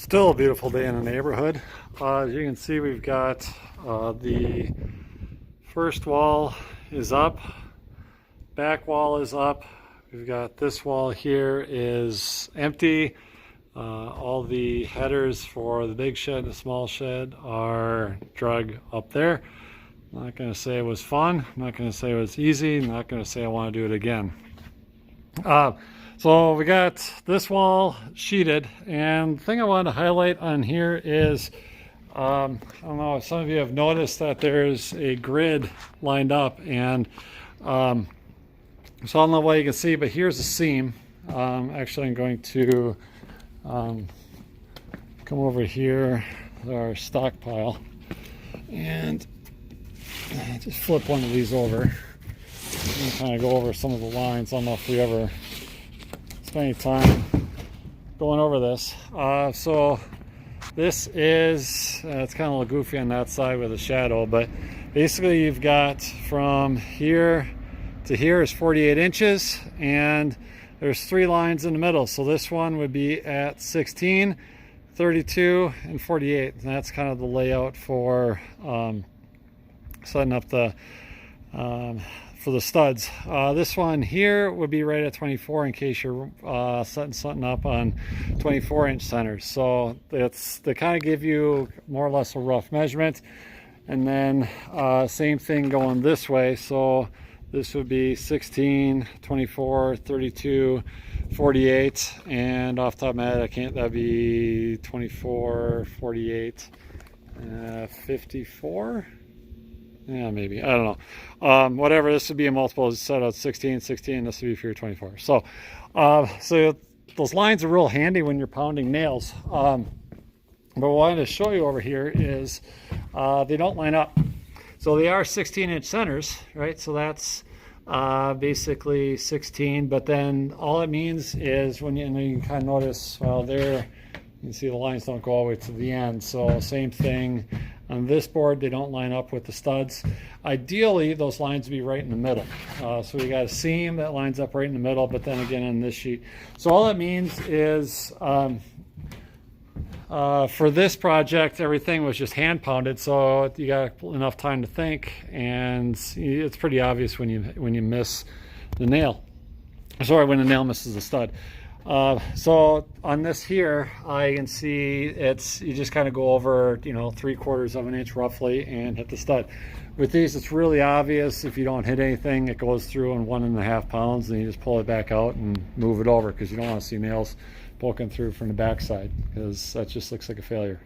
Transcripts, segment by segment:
Still a beautiful day in the neighborhood. As you can see, we've got the first wall is up, back wall is up. We've got this wall here is empty. All the headers for the big shed and the small shed are drug up there. I'm not going to say it was fun. I'm not going to say it was easy. I'm not going to say I want to do it again. So we got this wall sheeted, and the thing I wanted to highlight on here is, I don't know if some of you have noticed that there's a grid lined up, and so I don't know what you can see, but here's a seam. Actually, I'm going to come over here to our stockpile and just flip one of these over and kind of go over some of the lines. I don't know if we ever spend any time going over this. So this is, it's kind of a little goofy on that side with a shadow, but basically you've got from here to here is 48 inches, and there's 3 lines in the middle. So this one would be at 16, 32, and 48. And that's kind of the layout for setting up the for the studs. This one here would be right at 24 in case you're setting something up on 24-inch centers. So they kind of give you more or less a rough measurement. And then same thing going this way. So this would be 16, 24, 32, 48, and off the top of my head, that'd be 24, 48, 54. Yeah, maybe. I don't know. Whatever. This would be a multiple set out 16, 16. This would be for your 24. So, so those lines are real handy when you're pounding nails. But what I wanted to show you over here is they don't line up. So they are 16-inch centers, right? So that's basically 16. But then all it means is when you can kind of notice, well, there you can see the lines don't go all the way to the end. So same thing. On this board, they don't line up with the studs. Ideally, those lines would be right in the middle. So we got a seam that lines up right in the middle, but then again on this sheet. So all that means is for this project, everything was just hand pounded, so you got enough time to think, and it's pretty obvious when you miss the nail. Sorry, when the nail misses the stud. So on this here, I can see you just kind of go over, 3/4 of an inch roughly and hit the stud. With these, it's really obvious. If you don't hit anything, it goes through in 1.5 pounds, and you just pull it back out and move it over, because you don't want to see nails poking through from the backside, because that just looks like a failure.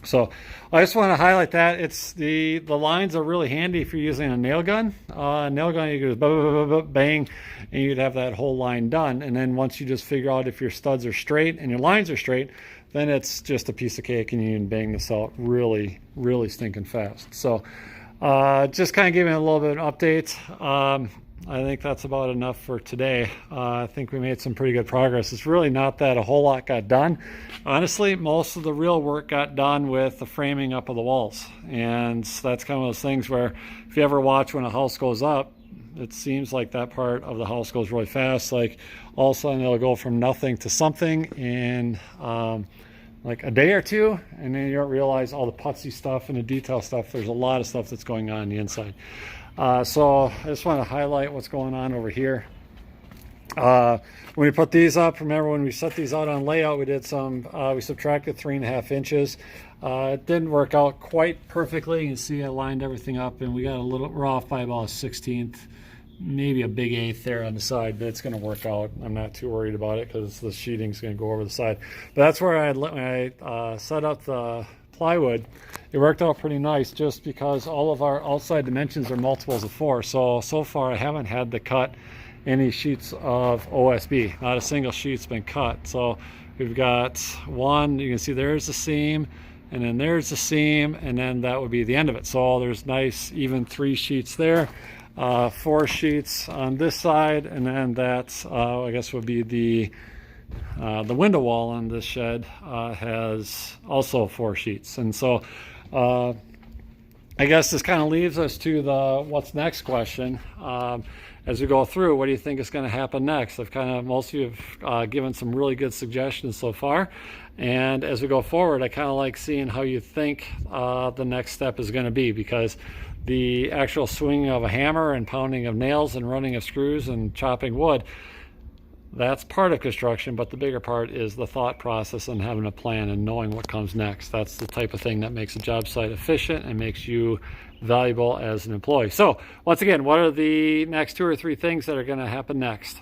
So I just want to highlight that it's the lines are really handy if you're using a nail gun. Nail gun, you go bang, and you'd have that whole line done. And then once you just figure out if your studs are straight and your lines are straight, then it's just a piece of cake, and you can bang this out really, really stinking fast. So just kind of giving a little bit of an update. I think that's about enough for today. I think we made some pretty good progress. It's really not that a whole lot got done. Honestly, most of the real work got done with the framing up of the walls. And that's kind of those things where if you ever watch when a house goes up, it seems like that part of the house goes really fast. Like all of a sudden it'll go from nothing to something in like a day or two, and then you don't realize all the putsy stuff and the detail stuff. There's a lot of stuff that's going on the inside. So I just want to highlight what's going on over here. When we put these up, remember when we set these out on layout, we did we subtracted 3.5 inches. It didn't work out quite perfectly. You can see I lined everything up, and we're off by about a 1/16, maybe a big 1/8 there on the side, but it's going to work out. I'm not too worried about it because the sheeting's going to go over the side. But that's where I set up the plywood. It worked out pretty nice, just because all of our outside dimensions are multiples of 4. So far I haven't had to cut any sheets of OSB. Not a single sheet's been cut. So we've got one, you can see there's the seam, and then there's the seam, and then that would be the end of it. So there's nice even 3 sheets there, 4 sheets on this side, and then that's I guess would be the window wall on this shed has also 4 sheets. And so I guess this kind of leaves us to the what's next question. as we go through, what do you think is going to happen next? Most of you have given some really good suggestions so far. And as we go forward, I kind of like seeing how you think the next step is going to be, because the actual swinging of a hammer and pounding of nails and running of screws and chopping wood, that's part of construction, but the bigger part is the thought process and having a plan and knowing what comes next. That's the type of thing that makes a job site efficient and makes you valuable as an employee. So once again, what are the next 2 or 3 things that are going to happen next?